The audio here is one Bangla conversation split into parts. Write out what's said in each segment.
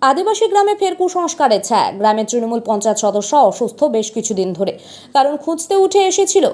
আদিবাসী গ্রামে ফের কুসংস্কারের ছায়া। গ্রামের তৃণমূল পঞ্চায়েত সদস্য অসুস্থ বেশ কিছুদিন ধরে। কারণ খুঁজতে উঠে এসেছিল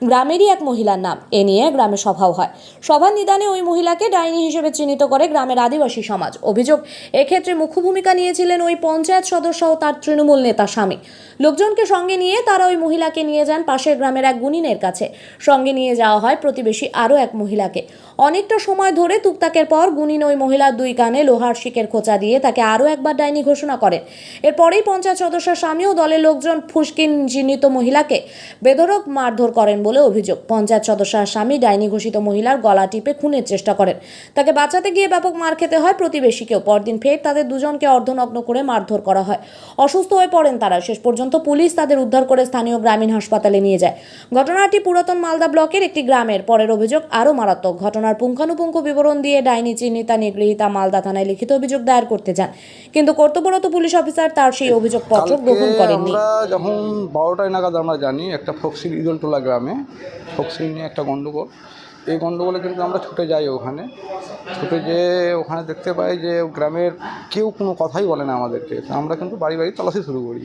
গ্রামেরই এক মহিলার নাম। এ নিয়ে গ্রামে সভাও হয়। সভার নিদানে ওই মহিলাকে ডাইনি হিসেবে চিহ্নিত করে গ্রামের আদিবাসী সমাজ। অভিযোগ, এক্ষেত্রে মুখ্য ভূমিকা নিয়েছিলেন ওই পঞ্চায়েত সদস্য ও তার তৃণমূল নেতা স্বামী। লোকজনকে সঙ্গে নিয়ে তারা ওই মহিলাকে নিয়ে যান পাশের গ্রামের এক গুণিনের কাছে। সঙ্গে নিয়ে যাওয়া হয় প্রতিবেশী আরও এক মহিলাকে। অনেকটা সময় ধরে টুকটাকের পর গুণিন ওই মহিলার দুই কানে লোহার শিকের খোঁচা দিয়ে তাকে আরও একবার ডাইনি ঘোষণা করেন। এরপরেই পঞ্চায়েত সদস্যের স্বামী ও দলের লোকজন ফুসকিন চিহ্নিত মহিলাকে বেধড়ক মারধর করেন বলে অভিযোগ। পঞ্চায়েত সদস্যের স্বামী ডাইনি ঘোষিত মহিলার গলা টিপে খুনের চেষ্টা করেন। তাকে বাঁচাতে গিয়ে ব্যাপক মার খেতে হয় প্রতিবেশীকেও। পরদিন ফের তাদের দুজনকে অর্ধনগ্ন করে মারধর করা হয়। অসুস্থ হয়ে পড়েন তারা। শেষ পর্যন্ত পুলিশ তাদের উদ্ধার করে স্থানীয় গ্রামীণ হাসপাতালে নিয়ে যায়। ঘটনাটি পুরাতন মালদা ব্লকের একটি গ্রামের। পরের অভিযোগ আরও মারাত্মক। ঘটনার পুঙ্খানুপুঙ্খ বিবরণ দিয়ে ডাইনি চিহ্নিতা নিগৃহীতা মালদা থানায় লিখিত অভিযোগ দায়ের করতে যান, কিন্তু কর্তব্যরত পুলিশ অফিসার তার সেই অভিযোগপত্র গ্রহণ করেননি। আমরা যখন 12টায় নাগাদ আমরা জানি একটা ফক্সিল ইদলটোলা গ্রামে ফক্সিল নিয়ে একটা গণ্ডগোল। এই গণ্ডগোলে কিন্তু আমরা ছুটে যাই। ওখানে ছুটে যেয়ে ওখানে দেখতে পাই যে গ্রামের কেউ কোনো কথাই বলে না আমাদেরকে। আমরা কিন্তু বাড়ি বাড়ি তল্লাশি শুরু করি।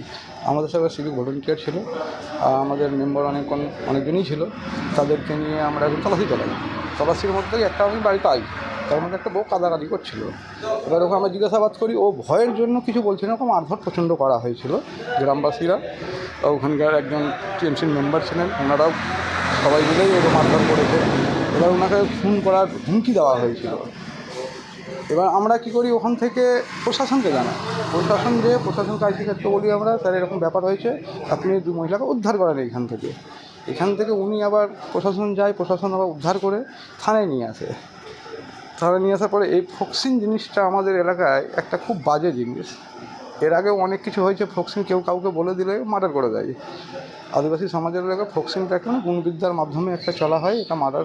আমাদের সঙ্গে সিভিক ভলেন্টিয়ার ছিল, আমাদের মেম্বার অনেকজনই ছিল। তাদেরকে নিয়ে আমরা এখন তল্লাশি চালাই। তল্লাশির মধ্যে একটা আমি বাড়ি পাই, তার মধ্যে একটা বউ কাদাকাদি করছিল। এবার ওকে আমরা জিজ্ঞাসাবাদ করি, ও ভয়ের জন্য কিছু বলছে না। ওরকম মারধর প্রচণ্ড করা হয়েছিল গ্রামবাসীরা। ওখানকার একজন টিএমসির মেম্বার ছিলেন, ওনারাও সবাই মিলেই ওকে মারধর করেছে। এবার ওনাকে খুন করার হুমকি দেওয়া হয়েছিল। এবার আমরা কি করি, ওখান থেকে প্রশাসনকে জানাই। প্রশাসনকে আইসি ক্ষেত্রে বলি আমরা, স্যার এরকম ব্যাপার হয়েছে, আপনি দুই মহিলাকে উদ্ধার করেন এখান থেকে উনি আবার প্রশাসন যায়, প্রশাসন আবার উদ্ধার করে থানায় নিয়ে আসে। থানায় নিয়ে আসার পরে এই ফক্সিন জিনিসটা আমাদের এলাকায় একটা খুব বাজে জিনিস। এর আগেও অনেক কিছু হয়েছে। ফক্সিন কেউ কাউকে বলে দিলে মার্ডার করে দেয়। আদিবাসী সমাজের এলাকায় ফক্সিনটা একটা গুণবিদ্যার মাধ্যমে একটা চলা হয়, এটা মার্ডার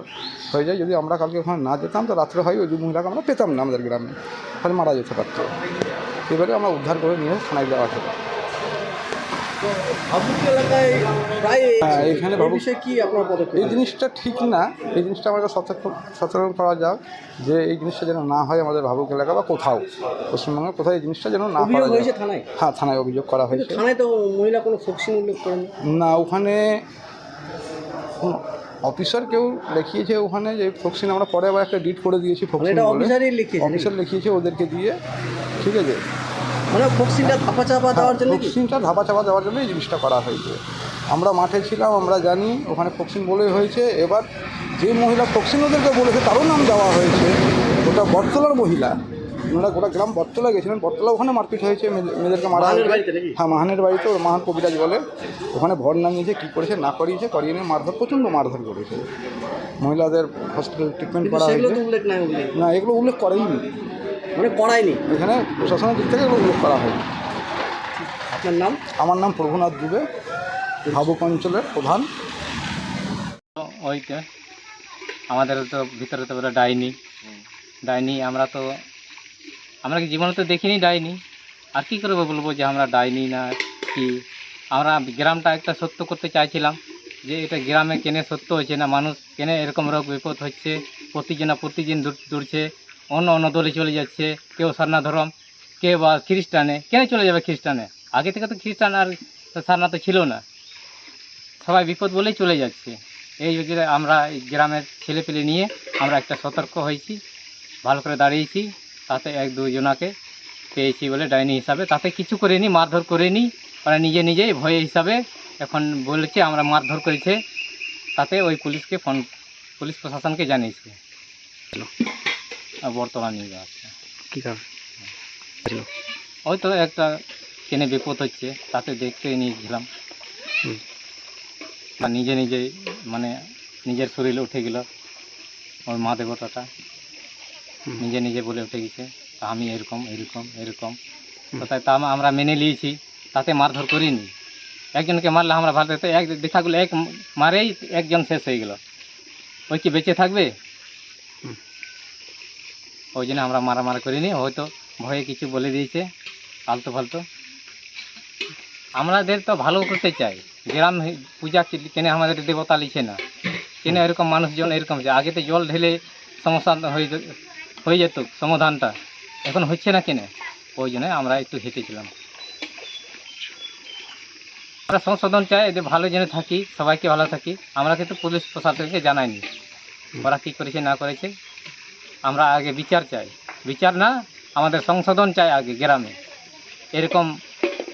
হয়ে যায়। যদি আমরা কালকে ওখানে না যেতাম তো রাত্রে হয় ওই মহিলাকে আমরা পেতাম না আমাদের গ্রামে, তাহলে মারা যেতে পারত। এবারে আমরা উদ্ধার করে নিয়ে থানায় দেওয়া হলো। এখানে এই জিনিসটা ঠিক না। এই জিনিসটা আমাদের সচেতন করা যাক যে এই জিনিসটা যেন না হয় আমাদের ভাবুক এলাকা বা কোথাও, পশ্চিমবঙ্গের কোথাও এই জিনিসটা যেন না করা যায়। হ্যাঁ, থানায় অভিযোগ করা হয়েছে। থানায় তো মহিলা কোনো ফক্সিন উল্লেখ করেন না। ওখানে অফিসার কেউ লিখিয়েছে ওখানে যে ফক্সিন। আমরা পরে আবার একটা ডিট করে দিয়েছি ফক্সিন বলে। অফিসার লিখিয়েছে ওদেরকে দিয়ে, ঠিক আছে। মানে ফক্সিনটা ধাপা চাপা দেওয়ার জন্য এই জিনিসটা করা হয়েছে। আমরা মাঠে ছিলাম, আমরা জানি ওখানে ফক্সিন বলে হয়েছে। এবার যে মহিলা ফক্সিন ওদেরকে বলেছে তারও নাম দেওয়া হয়েছে। ওটা বটতলার মহিলা। ওনারা গোটা গ্রাম বটতলা গেছিলেন, বটতলা ওখানে মারপিট হয়েছে, মেয়েদেরকে মারা হয়েছে। হ্যাঁ, মাহানের বাড়িতে। ওর মাহান কবিরাজ বলে, ওখানে ভর নামিয়েছে, কী করেছে না করিয়েছে, করিয়ে নিয়ে মারধর, প্রচণ্ড মারধর করেছে। মহিলাদের হসপিটাল ট্রিটমেন্ট করা হয়েছে। না, এগুলো উল্লেখ করেনি, মানে করায়নি। এখানে প্রশাসনের দিক থেকে এগুলো উল্লেখ করা হয়নি। আপনার নাম? আমার নাম প্রভুনাথ দুবে, ভাবুক অঞ্চলের প্রধান। ওইটা আমাদের তো ভিতরে তো বলে ডাইনি। আমরা কি জীবনে তো দেখিনি ডাইনি। আর কী করে বলবো যে আমরা ডাইনি না কি। আমরা গ্রামটা একটা সত্য করতে চাইছিলাম যে এটা গ্রামে কেনে সত্য হয়েছে না, মানুষ কেনে এরকম রোগ বিপদ হচ্ছে, প্রতিদিন দূরছে, অন্য দলে চলে যাচ্ছে, কেউ সারনা ধর্ম, কেউ বা খ্রিস্টানে। কেন চলে যাবে খ্রিস্টানে? আগে থেকে তো খ্রিস্টান আর সারনা তো ছিল না, সবাই বিপদ বলেই চলে যাচ্ছে। এই আমরা গ্রামের ছেলেপেলে নিয়ে আমরা একটা সতর্ক হয়েছি, ভালো করে দাঁড়িয়েছি। তাতে এক দুজনাকে পেয়েছি বলে ডাইনি হিসাবে, তাতে কিছু করিনি, মারধর করিনি। ওরা নিজেই ভয়ে হিসাবে এখন বলেছে আমরা মারধর করেছে। তাতে ওই পুলিশ প্রশাসনকে জানিয়েছে। বর্তমান নিয়ে যাচ্ছে কী কারণ? ওই তো একটা কেনে বিপদ হচ্ছে, তাতে দেখতে নিয়েছিলাম। বা নিজেই মানে নিজের শরীরে উঠে গেল ওর মা দেবতাটা, নিজে বলে উঠে গেছে আমি এরকম। তো তাই আমরা মেনে নিয়েছি, তাতে মারধর করিনি। একজনকে মারলে আমরা ভালো দেখা গেলো এক মারেই একজন শেষ হয়ে গেল, ওই কি বেঁচে থাকবে? ওই জন্য আমরা মারামারি করিনি। হয়তো ভয়ে কিছু বলে দিয়েছে আলতো ফালতো। আমাদের তো ভালো করতে চাই। গ্রাম পূজা কেন আমাদের দেবতা লিখে না কেন, এরকম মানুষজন এরকম যে আগে তো জল ঢেলে সমস্যা হয়ে যেত সমাধানটা, এখন হচ্ছে না কেন? ওই জন্য আমরা একটু হেঁটেছিলাম। আমরা সংশোধন চাই, এদের ভালো যেন থাকি, সবাইকে ভালো থাকি। আমরা কিন্তু পুলিশ প্রশাসনকে জানাইনি ওরা কী করেছে না করেছে। আমরা আগে বিচার চাই, বিচার না আমাদের সংশোধন চাই আগে গ্রামে। এরকম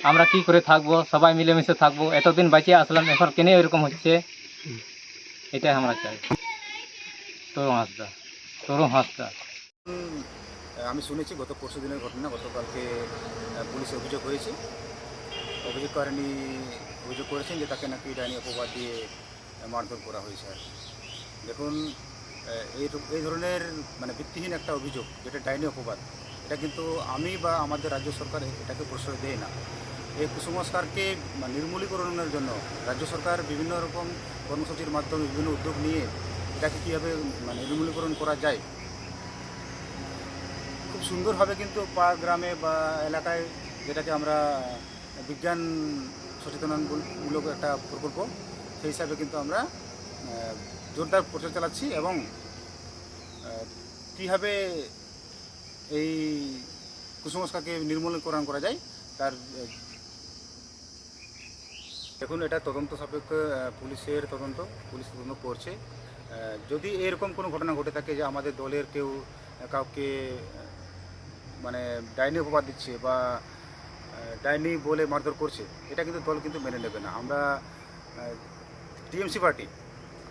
আমরা কি করে থাকবো, সবাই মিলেমিশে থাকবো, এতদিন বাঁচিয়ে আসলাম, এখন কেন এরকম হচ্ছে, এটাই আমরা চাই। তরুণ হাঁসদা। আমি শুনেছি গত পরশু দিনের ঘটনা, গতকালকে পুলিশে অভিযোগ হয়েছে। অভিযোগকারিণী অভিযোগ করেছেন যে তাকে নাকি ডাইনি অপবাদ দিয়ে মারধর করা হয়েছে। আর দেখুন, এই ধরনের মানে ভিত্তিহীন একটা অভিযোগ যেটা ডাইনি অপবাদ, এটা কিন্তু আমি বা আমাদের রাজ্য সরকার এটাকে প্রশ্রয় দেয় না। এই কুসংস্কারকে নির্মূলীকরণের জন্য রাজ্য সরকার বিভিন্ন রকম কর্মসূচির মাধ্যমে বিভিন্ন উদ্যোগ নিয়ে এটাকে কীভাবে নির্মূলীকরণ করা যায় খুব সুন্দরভাবে কিন্তু পাড়া গ্রামে বা এলাকায়, যেটাকে আমরা বিজ্ঞান সচেতনমূলক একটা প্রকল্প, সেই হিসাবে কিন্তু আমরা জোরদার প্রচার চালাচ্ছি। এবং কীভাবে এই কুসংস্কারকে নির্মূলীকরণ করা যায় তার দেখুন, এটা তদন্ত সাপেক্ষ পুলিশের তদন্ত, পুলিশ তদন্ত করছে। যদি এরকম কোনো ঘটনা ঘটে থাকে যে আমাদের দলের কেউ কাউকে মানে ডাইনি অপবাদ দিচ্ছে বা ডাইনি বলে মারধর করছে, এটা কিন্তু দল কিন্তু মেনে নেবে না। আমরা টিএমসি পার্টি,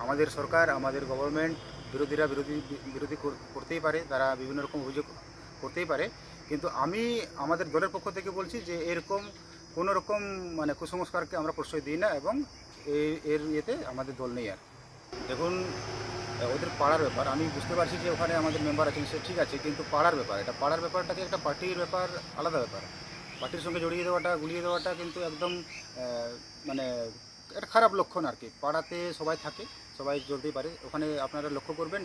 আমাদের সরকার, আমাদের গভর্নমেন্ট, বিরোধীরা বিরোধী করতেই পারে, তারা বিভিন্ন রকম অভিযোগ করতেই পারে, কিন্তু আমি আমাদের দলের পক্ষ থেকে বলছি যে এরকম কোনো রকম মানে কুসংস্কারকে আমরা প্রশ্রয় দিই না, এবং এর ইয়েতে আমাদের দল নেই। আর দেখুন, ওদের পাড়ার ব্যাপার, আমি বুঝতে পারছি যে ওখানে আমাদের মেম্বার আছেন, সে ঠিক আছে, কিন্তু পাড়ার ব্যাপার, এটা পাড়ার ব্যাপারটাকে একটা পার্টির ব্যাপার, আলাদা ব্যাপার। পার্টির সঙ্গে জড়িয়ে দেওয়াটা, গুলিয়ে দেওয়াটা কিন্তু একদম মানে একটা খারাপ লক্ষণ আর কি। পাড়াতে সবাই থাকে, সবাই চলতেই পারে। ওখানে আপনারা লক্ষ্য করবেন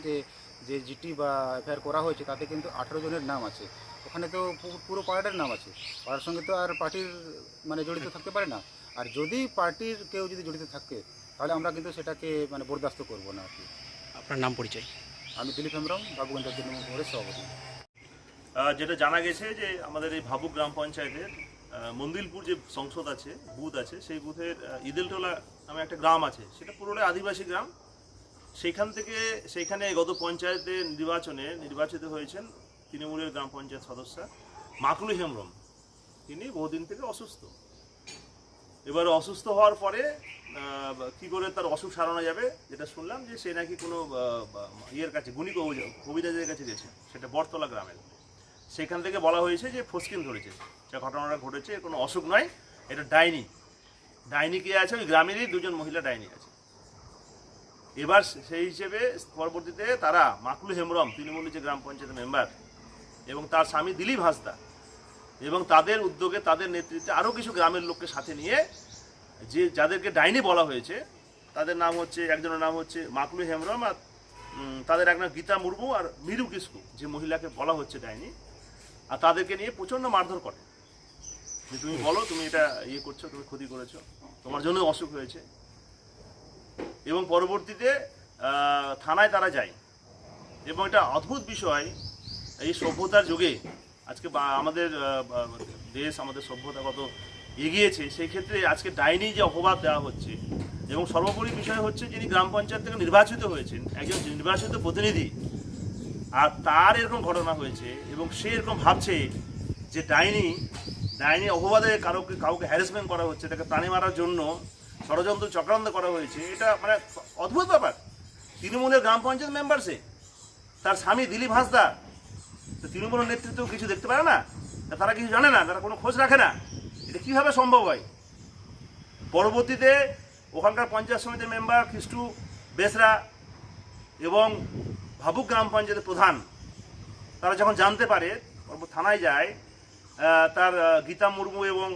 যে জিটি বা এফআইআর করা হয়েছে তাতে কিন্তু 18 জনের নাম আছে। ওখানে তো পুরো পাড়াটার নাম আছে। পাড়ার সঙ্গে তো আর পার্টির মানে জড়িত থাকতে পারে না। আর যদি পার্টির কেউ যদি জড়িত থাকে তাহলে আমরা কিন্তু সেটাকে মানে বরদাস্ত করবো না আর কি। আপনার নাম পরিচয়? আমি দিলীপ হেমব্রম, বাবুগঞ্জ তৃণমূল কংগ্রেস সভাপতি। যেটা জানা গেছে যে আমাদের এই ভাবুক গ্রাম পঞ্চায়েতের মন্দিলপুর যে সংসদ আছে, বুথ আছে, সেই বুথের ইদেলটোলা নামে একটা গ্রাম আছে, সেটা পুরোটাই আদিবাসী গ্রাম। সেইখানে গত পঞ্চায়েতের নির্বাচনে নির্বাচিত হয়েছেন তৃণমূলের গ্রাম পঞ্চায়েত সদস্য মাকলু হেমব্রম। তিনি বহুদিন থেকে অসুস্থ। এবার অসুস্থ হওয়ার পরে কী করে তার অসুখ সারানো যাবে, যেটা শুনলাম যে সে নাকি কোনো ইয়ের কাছে, গুণী কবিরাজের কাছে গেছে, সেটা বটতলা গ্রামের। সেখান থেকে বলা হয়েছে যে ফস্কিন ধরেছে, যে ঘটনাটা ঘটেছে কোনো অসুখ নয়, এটা ডাইনি কে আছে, ওই গ্রামেরই 2 জন মহিলা ডাইনি আছে। এবার সেই হিসেবে পরবর্তীতে তারা মাকলু হেমব্রম, তৃণমূলের যে গ্রাম পঞ্চায়েতের মেম্বার, এবং তার স্বামী দিলীপ হাঁসদা, এবং তাদের উদ্যোগে, তাদের নেতৃত্বে আরও কিছু গ্রামের লোককে সাথে নিয়ে যাদেরকে ডাইনি বলা হয়েছে, তাদের নাম হচ্ছে, একজনের নাম হচ্ছে মাকলু হেমব্রম, আর তাদের এক নাম গীতা মুর্মু, আর মিরু কিসকু, যে মহিলাকে বলা হচ্ছে ডাইনি। আর তাদেরকে নিয়ে প্রচণ্ড মারধর করে, যে তুমি বলো, তুমি এটা ইয়ে করছো, তুমি ক্ষতি করেছো, তোমার জন্য অসুখ হয়েছে। এবং পরবর্তীতে থানায় তারা যায়। এবং এটা অদ্ভুত বিষয়, এই সভ্যতার যুগে আজকে আমাদের দেশ, আমাদের সভ্যতা কত এগিয়েছে, সেই ক্ষেত্রে আজকে ডাইনি যে অপবাদ দেওয়া হচ্ছে। এবং সর্বোপরি বিষয় হচ্ছে, যিনি গ্রাম পঞ্চায়েত থেকে নির্বাচিত হয়েছেন, একজন নির্বাচিত প্রতিনিধি, আর তার এরকম ঘটনা হয়েছে, এবং সে এরকম ভাবছে যে ডাইনি অপবাদে কাউকে হ্যারাসমেন্ট করা হচ্ছে, তাকে প্রাণী মারার জন্য ষড়যন্ত্র চক্রান্ত করা হয়েছে। এটা মানে অদ্ভুত ব্যাপার। তৃণমূলের গ্রাম পঞ্চায়েত মেম্বার সে, তার স্বামী দিলীপ হাঁসদা, তো তৃণমূলের নেতৃত্ব কিছু দেখতে পারে না, তারা কিছু জানে না, তারা কোনো খোঁজ রাখে না, এটা কীভাবে সম্ভব হয়? পরবর্তীতে ওখানকার পঞ্চায়েত সমিতির মেম্বার খ্রিস্টু বেসরা এবং ভাবুক গ্রাম পঞ্চায়েতের প্রধান, তারা যখন জানতে পারে, থানায় যায়, তার গীতা মুর্মু এবং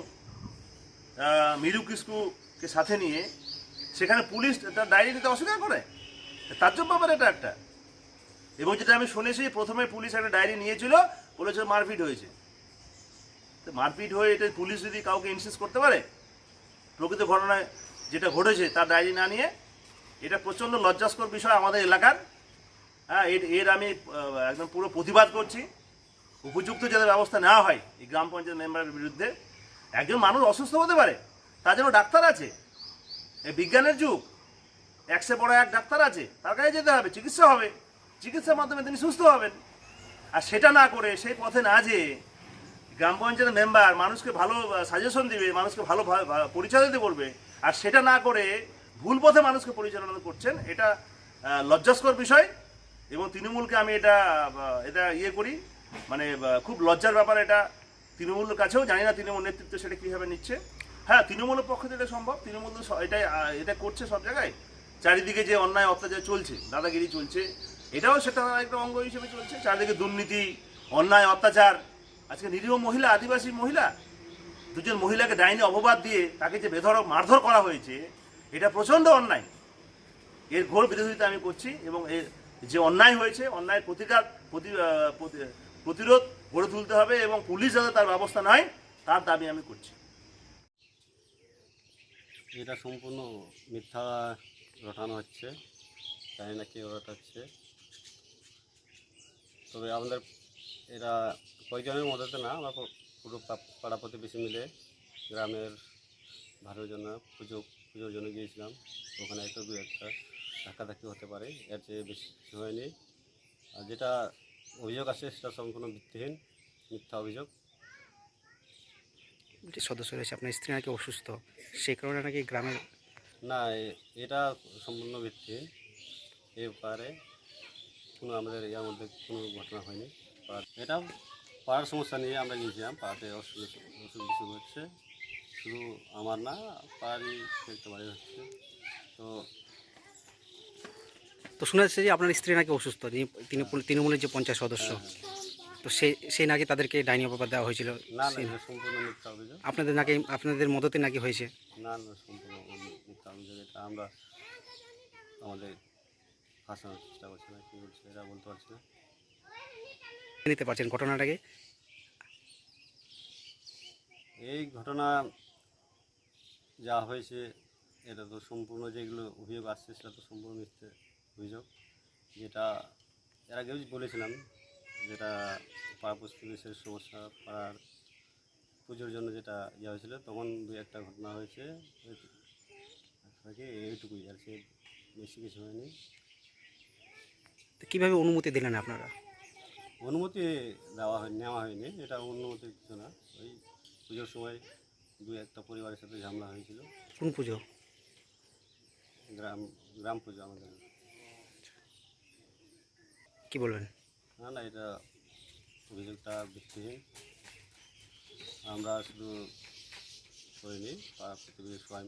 মিরু কিস্কুকে সাথে নিয়ে, সেখানে পুলিশ তার ডায়েরি নিতে অস্বীকার করে। তাজ্জব ব্যাপার এটা একটা। এবং যেটা আমি শুনেছি, প্রথমে পুলিশ একটা ডায়েরি নিয়েছিল, বলেছিল মারপিট হয়েছে। তো মারপিট হয়ে এটা পুলিশ যদি কাউকে ইনসিস্ট করতে পারে, প্রকৃত ঘটনায় যেটা ঘটেছে তার ডায়েরি না নিয়ে, এটা প্রচণ্ড লজ্জাস্কর বিষয় আমাদের এলাকার। হ্যাঁ, এর আমি একদম পুরো প্রতিবাদ করছি। উপযুক্ত যাতে ব্যবস্থা নেওয়া হয় এই গ্রাম পঞ্চায়েত মেম্বারের বিরুদ্ধে। একজন মানুষ অসুস্থ হতে পারে, তার জন্য ডাক্তার আছে, এই বিজ্ঞানের যুগ, একশো বড় এক ডাক্তার আছে, তার কাছে যেতে হবে, চিকিৎসা হবে, চিকিৎসার মাধ্যমে তিনি সুস্থ হবেন। আর সেটা না করে সেই পথে না যেয়ে গ্রাম পঞ্চায়েতের মেম্বার মানুষকে ভালো সাজেশন দিবে, মানুষকে ভালো পরিচয় দিতে বলবে, আর সেটা না করে ভুল পথে মানুষকে পরিচালনা করছেন, এটা লজ্জাস্কর বিষয়। এবং তৃণমূলকে আমি এটা ইয়ে করি, মানে খুব লজ্জার ব্যাপার এটা তৃণমূলের কাছেও। জানি না তৃণমূল নেতৃত্ব সেটা কীভাবে নিচ্ছে। হ্যাঁ, তৃণমূলের পক্ষে তো এটা সম্ভব, তৃণমূল তো এটা করছে সব জায়গায়। চারিদিকে যে অন্যায় অত্যাচার চলছে, দাদাগিরি চলছে, এটাও সেটা একটা অঙ্গ হিসেবে চলছে। চারিদিকে দুর্নীতি, অন্যায় অত্যাচার। আজকে নিরীহ মহিলা, আদিবাসী মহিলা, দুজন মহিলাকে ডাইনি অপবাদ দিয়ে তাকে যে বেধড়ক মারধর করা হয়েছে, এটা প্রচণ্ড অন্যায়। এর ঘোর বিরোধিতা আমি করছি এবং এর যে অন্যায় হয়েছে, অন্যায়ের প্রতিরোধ গড়ে তুলতে হবে এবং পুলিশ যাতে তার ব্যবস্থা নেয় তার দাবি আমি করছি। এটা সম্পূর্ণ মিথ্যা রটানো হচ্ছে, জানি না কে রটাচ্ছে। তবে আমাদের এরা কয়েকজনের মধ্যে না, আমরা পুরো পাড়া প্রতিবেশী মিলে গ্রামের ভালোর জন্য পুজোর জন্য গিয়েছিলাম। ওখানে একটা দু একটা ধাক্কাধাক্কি হতে পারে, এর চেয়ে বেশি কিছু হয়নি। আর যেটা অভিযোগ আছে সেটা সম্পূর্ণ ভিত্তিহীন, মিথ্যা অভিযোগ। যে সদস্য রয়েছে আপনার স্ত্রী নাকি অসুস্থ, সেই কারণে নাকি গ্রামের না, এটা সম্পূর্ণ ভিত্তিহীন। এ ব্যাপারে কোনো আমাদের এর মধ্যে কোনো ঘটনা হয়নি। এটা পাড়ার সমস্যা নিয়ে আমরা গিয়েছিলাম, পাড়াতে অসুখ বিসুখ হচ্ছে, শুধু আমার না, পাড়ারই একটা বাড়ি হচ্ছে। তো শোনা যাচ্ছে যে আপনার স্ত্রী নাকি অসুস্থ, তিনি তৃণমূলের যে পঞ্চায়েত সদস্য, তো সেই নাকি তাদেরকে ডাইনি অপবাদ দেওয়া হয়েছিল। না, এটা সম্পূর্ণ মিথ্যা অভিযোগ। আপনাদের মদতে নাকি হয়েছে? না, সম্পূর্ণ মিথ্যা অভিযোগ। এটা আমরা আমাদের ফাঁসানোর চেষ্টা করছি না, কী বলছে এটা বলতে পারছি না। নিতে পারছেন ঘটনাটাকে? এই ঘটনা যা হয়েছে এটা তো সম্পূর্ণ, যেগুলো অভিযোগ আসছে সেটা তো সম্পূর্ণ মিথ্যে অভিযোগ। যেটা এর আগেও বলেছিলাম, যেটা পাড়া প্রতিবেশীর সমস্যা, পাড়ার পুজোর জন্য যেটা ইয়ে হয়েছিল, তখন দু একটা ঘটনা হয়েছে, এইটুকুই, আর সে বেশি কিছু হয়নি। তো কীভাবে অনুমতি দিলেন আপনারা? অনুমতি নেওয়া হয়নি, এটা অনুমতির কিছু না। ওই পুজোর সময় দু একটা পরিবারের সাথে ঝামেলা হয়েছিল। কোন পুজো? গ্রাম পুজো আমাদের। কি বলবেন? না, এটা অভিযোগটা ভিত্তিহীন। আমরা শুধু করিনি, পাড়া প্রতিবেশী সবাই